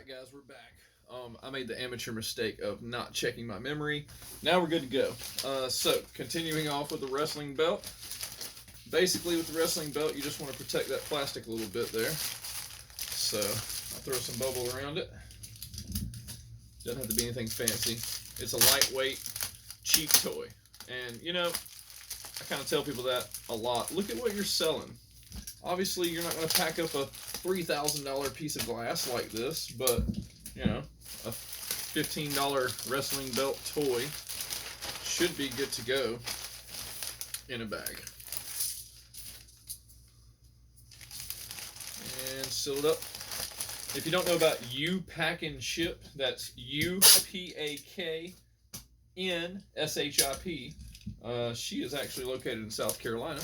Alright guys, we're back. I made the amateur mistake of not checking my memory. Now we're good to go. So, continuing off with the wrestling belt. Basically with the wrestling belt, you just want to protect that plastic a little bit there. So, I'll throw some bubble around it. Doesn't have to be anything fancy. It's a lightweight, cheap toy. And, you know, I kind of tell people that a lot. Look at what you're selling. Obviously, you're not going to pack up a $3,000 piece of glass like this, but, you know, a $15 wrestling belt toy should be good to go in a bag. And seal it up. If you don't know about U Pack and Ship, that's UPAKNSHIP. She is actually located in South Carolina.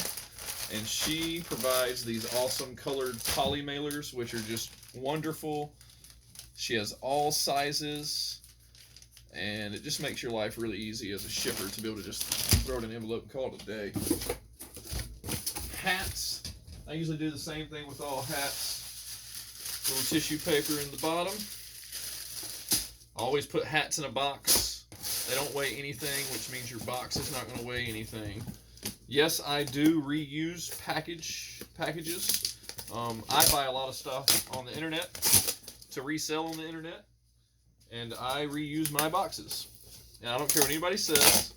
And she provides these awesome colored poly mailers, which are just wonderful. She has all sizes, and it just makes your life really easy as a shipper to be able to just throw it in an envelope and call it a day. Hats. I usually do the same thing with all hats. Little tissue paper in the bottom. Always put hats in a box. They don't weigh anything, which means your box is not going to weigh anything. Yes, I do reuse packages. I buy a lot of stuff on the internet to resell on the internet, and I reuse my boxes. And I don't care what anybody says.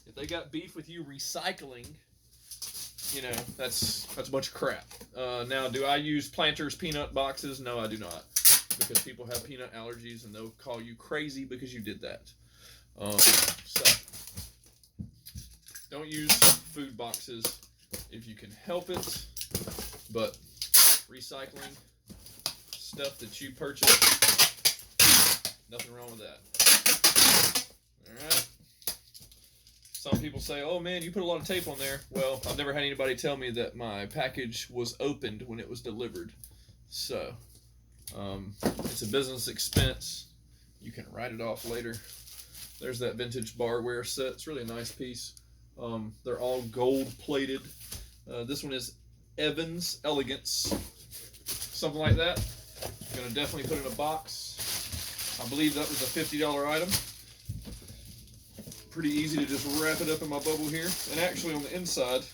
If they got beef with you recycling, you know, that's a bunch of crap. Now, do I use Planters peanut boxes? No, I do not, because people have peanut allergies, and they'll call you crazy because you did that. So, don't use food boxes if you can help it, but recycling stuff that you purchase, nothing wrong with that. Alright. Some people say, oh man, you put a lot of tape on there. Well, I've never had anybody tell me that my package was opened when it was delivered. So, it's a business expense. You can write it off later. There's that vintage barware set. It's really a nice piece. They're all gold plated. This one is Evans Elegance, something like that. I'm gonna definitely put it in a box. I believe that was a $50 item. Pretty easy to just wrap it up in my bubble here. And actually on the inside,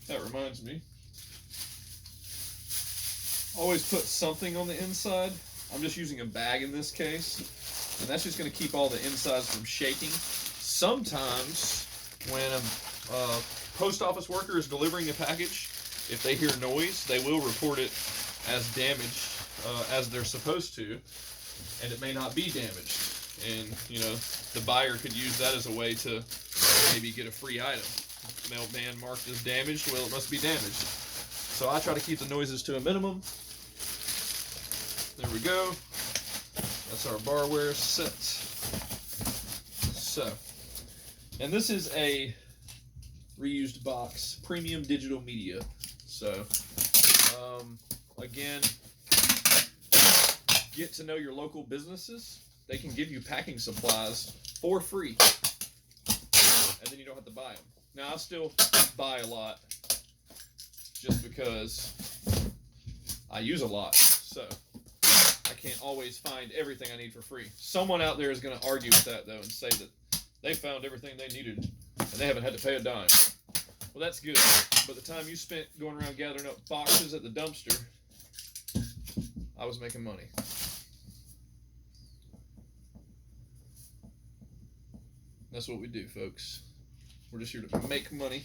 that reminds me, always put something on the inside. I'm just using a bag in this case, and that's just gonna keep all the insides from shaking. Sometimes when a post office worker is delivering a package, if they hear noise, they will report it as damaged, as they're supposed to, and it may not be damaged. And, you know, the buyer could use that as a way to maybe get a free item. Mailman marked as damaged, well, it must be damaged. So I try to keep the noises to a minimum. There we go. That's our barware set. So, and this is a reused box, premium digital media. So, again, get to know your local businesses. They can give you packing supplies for free, and then you don't have to buy them. Now, I still buy a lot just because I use a lot, so I can't always find everything I need for free. Someone out there is going to argue with that, though, and say that they found everything they needed and they haven't had to pay a dime. Well, that's good, but the time you spent going around gathering up boxes at the dumpster, I was making money. That's what we do, folks. We're just here to make money,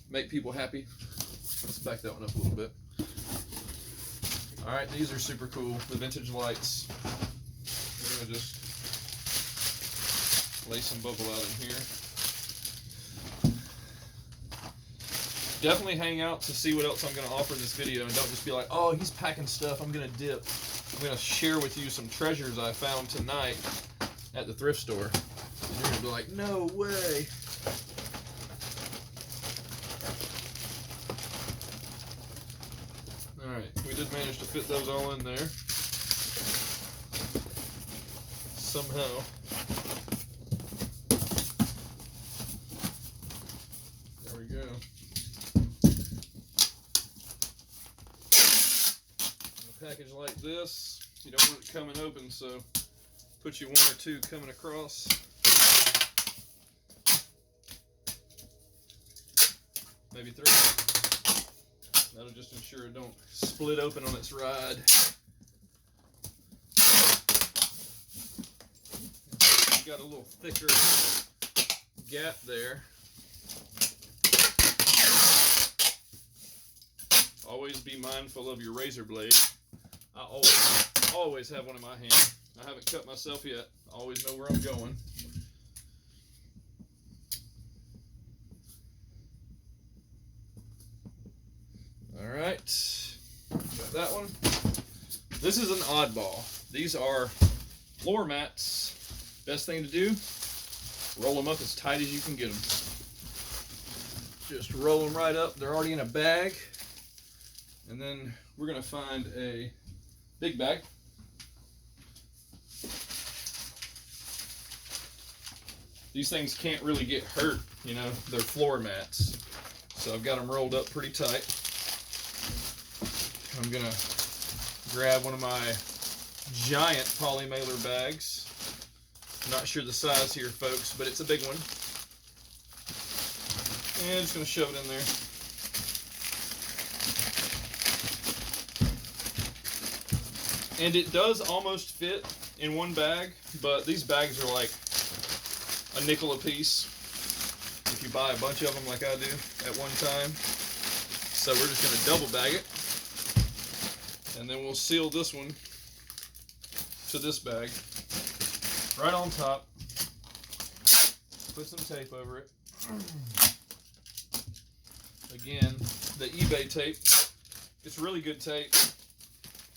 make people happy. Let's back that one up a little bit. Alright, these are super cool, the vintage lights. We're going to just lay some bubble out in here. Definitely hang out to see what else I'm going to offer in this video, and don't just be like, oh, he's packing stuff, I'm going to dip. I'm going to share with you some treasures I found tonight at the thrift store. And you're going to be like, no way. Alright, we did manage to fit those all in there. Somehow. There we go. A package like this, You don't want it coming open, so put you 1 or 2 coming across. Maybe 3. That'll just ensure it don't split open on its ride. You've got a little thicker gap there. Always be mindful of your razor blade. I always have one in my hand. I haven't cut myself yet. I always know where I'm going. All right, got that one. This is an oddball. These are floor mats. Best thing to do, roll them up as tight as you can get them. Just roll them right up. They're already in a bag. And then we're gonna find a big bag. These things can't really get hurt, you know, they're floor mats. So I've got them rolled up pretty tight. I'm gonna grab one of my giant poly mailer bags. I'm not sure the size here, folks, but it's a big one. And just gonna shove it in there. And it does almost fit in one bag, but these bags are like a nickel a piece if you buy a bunch of them like I do at one time. So we're just gonna double bag it. And then we'll seal this one to this bag right on top. Put some tape over it. Again, the eBay tape. It's really good tape.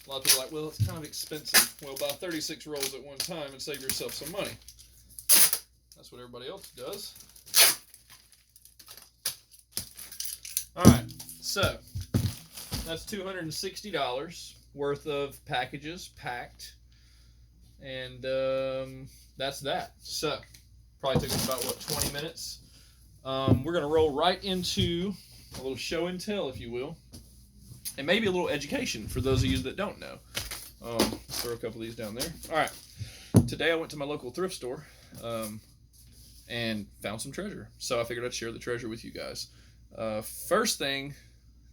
A lot of people are like, well, it's kind of expensive. Well, buy 36 rolls at one time and save yourself some money. That's what everybody else does. All right, so that's $260 worth of packages packed, and that's that. So probably took us about, what, 20 minutes. We're gonna roll right into a little show and tell, if you will, and maybe a little education for those of you that don't know. Let's throw a couple of these down there. All right, today I went to my local thrift store and found some treasure, so I figured I'd share the treasure with you guys. First thing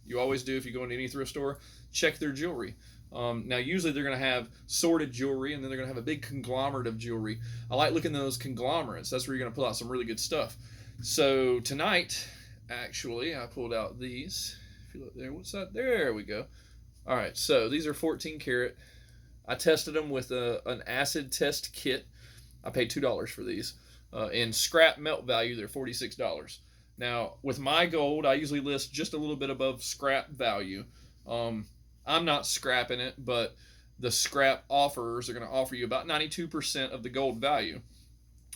you always do if you go into any thrift store, check their jewelry. Now usually they're going to have sorted jewelry, and then they're going to have a big conglomerate of jewelry. I like looking at those conglomerates. That's where you're going to pull out some really good stuff. So tonight, actually, I pulled out these. If you look there, what's that? There we go. All right, so these are 14 karat. I tested them with an acid test kit. I paid $2 for these. In scrap melt value, they're $46. Now, with my gold, I usually list just a little bit above scrap value. I'm not scrapping it, but the scrap offerers are going to offer you about 92% of the gold value.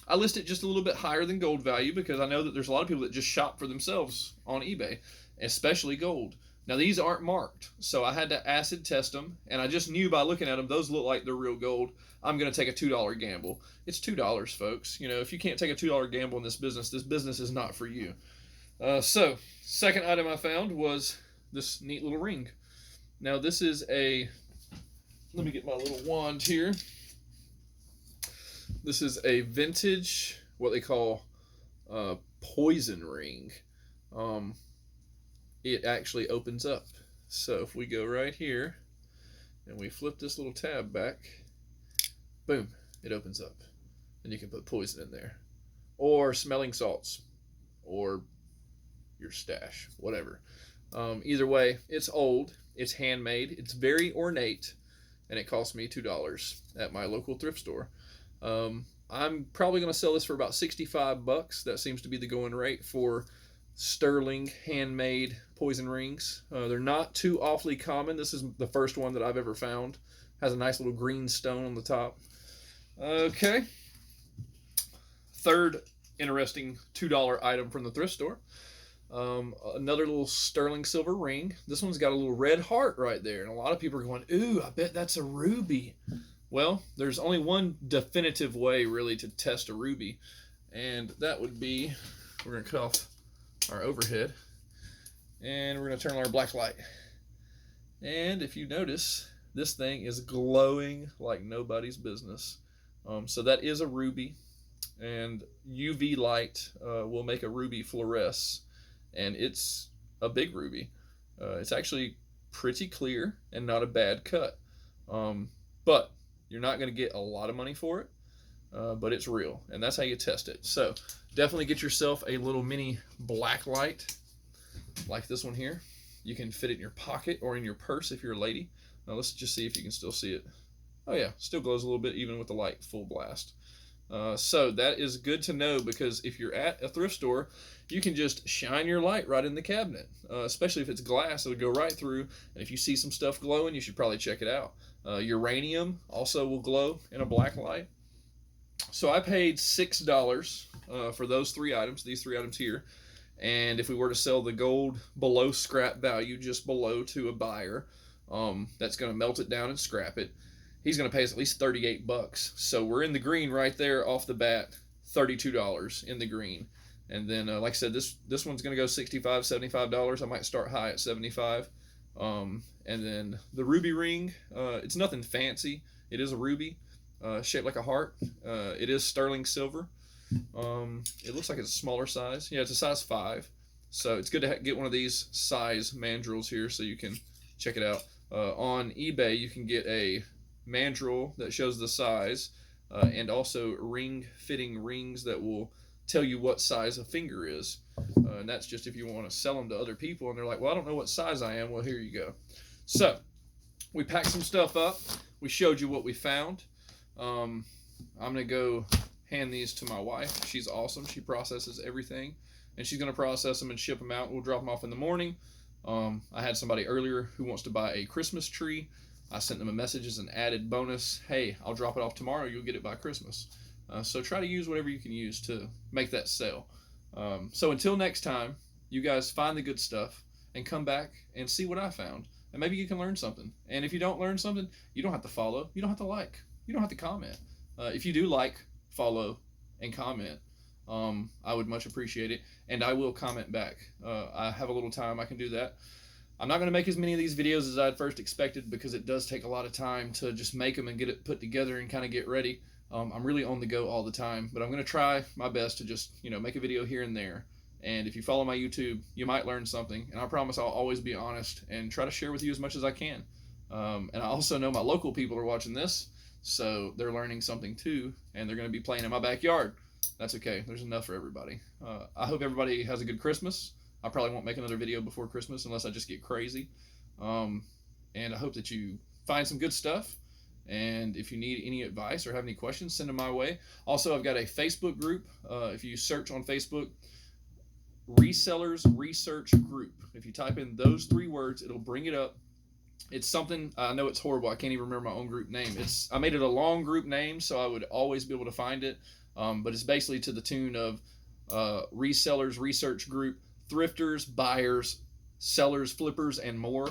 I list it just a little bit higher than gold value because I know that there's a lot of people that just shop for themselves on eBay, especially gold. Now, these aren't marked, so I had to acid test them, and I just knew by looking at them, those look like they're real gold. I'm going to take a $2 gamble. It's $2, folks. You know, if you can't take a $2 gamble in this business is not for you. So, second item I found was this neat little ring. Now, this is a, let me get my little wand here. This is a vintage, what they call poison ring. It actually opens up. So if we go right here and we flip this little tab back, boom, it opens up. And you can put poison in there, or smelling salts, or your stash, whatever. Either way, it's old, it's handmade, it's very ornate, and it cost me $2 at my local thrift store. I'm probably going to sell this for about $65. That seems to be the going rate for sterling handmade poison rings. They're not too awfully common. This is the first one that I've ever found. Has a nice little green stone on the top. Okay. Third interesting $2 item from the thrift store. Another little sterling silver ring. This one's got a little red heart right there, and a lot of people are going, ooh, I bet that's a ruby. Well, there's only one definitive way really to test a ruby, and that would be, we're going to cut off our overhead, and we're going to turn on our black light. And if you notice, This thing is glowing like nobody's business. So that is a ruby, and UV light will make a ruby fluoresce, and it's a big ruby. It's actually pretty clear and not a bad cut. But you're not going to get a lot of money for it, but it's real, and that's how you test it. So definitely get yourself a little mini black light like this one here. You can fit it in your pocket or in your purse if you're a lady. Now let's just see if you can still see it. Oh yeah, still glows a little bit even with the light full blast. So that is good to know, because if you're at a thrift store, you can just shine your light right in the cabinet, especially if it's glass. It'll go right through, and if you see some stuff glowing, you should probably check it out. Uranium also will glow in a black light. So I paid $6 for those three items, these three items here. And if we were to sell the gold below scrap value, just below, to a buyer, that's going to melt it down and scrap it, he's going to pay us at least $38. So we're in the green right there off the bat, $32 in the green. And then, like I said, this one's going to go $65, $75. I might start high at $75. And then the ruby ring, it's nothing fancy. It is a ruby, shaped like a heart. It is sterling silver. It looks like it's a smaller size. Yeah, it's a size 5. So it's good to get one of these size mandrels here so you can check it out. On eBay, you can get a mandrel that shows the size, and also fitting rings that will tell you what size a finger is. And that's just if you want to sell them to other people and they're like, well, I don't know what size I am. Well, here you go. So we packed some stuff up. We showed you what we found. I'm going to go hand these to my wife. She's awesome. She processes everything, and she's going to process them and ship them out. We'll drop them off in the morning. I had somebody earlier who wants to buy a Christmas tree. I sent them a message as an added bonus. Hey, I'll drop it off tomorrow. You'll get it by Christmas. So try to use whatever you can use to make that sale. So until next time, you guys find the good stuff and come back and see what I found. And maybe you can learn something. And if you don't learn something, you don't have to follow. You don't have to like. You don't have to comment. If you do like, follow, and comment, I would much appreciate it. And I will comment back. I have a little time I can do that. I'm not going to make as many of these videos as I had first expected, because it does take a lot of time to just make them and get it put together and kind of get ready. I'm really on the go all the time, but I'm going to try my best to just, make a video here and there. And if you follow my YouTube, you might learn something. And I promise I'll always be honest and try to share with you as much as I can. And I also know my local people are watching this, so they're learning something too, and they're going to be playing in my backyard. That's okay. There's enough for everybody. I hope everybody has a good Christmas. I probably won't make another video before Christmas unless I just get crazy. And I hope that you find some good stuff. And if you need any advice or have any questions, send them my way. Also, I've got a Facebook group. If you search on Facebook, Resellers Research Group. If you type in those 3 words, it'll bring it up. It's something, I know it's horrible. I can't even remember my own group name. I made it a long group name so I would always be able to find it. But it's basically to the tune of Resellers Research Group, thrifters, buyers, sellers, flippers, and more.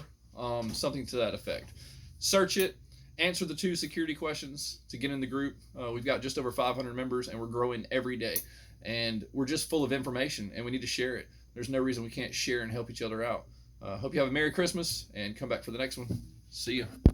Something to that effect. Search it. Answer the 2 security questions to get in the group. We've got just over 500 members, and we're growing every day. And we're just full of information, and we need to share it. There's no reason we can't share and help each other out. Hope you have a Merry Christmas, and come back for the next one. See ya.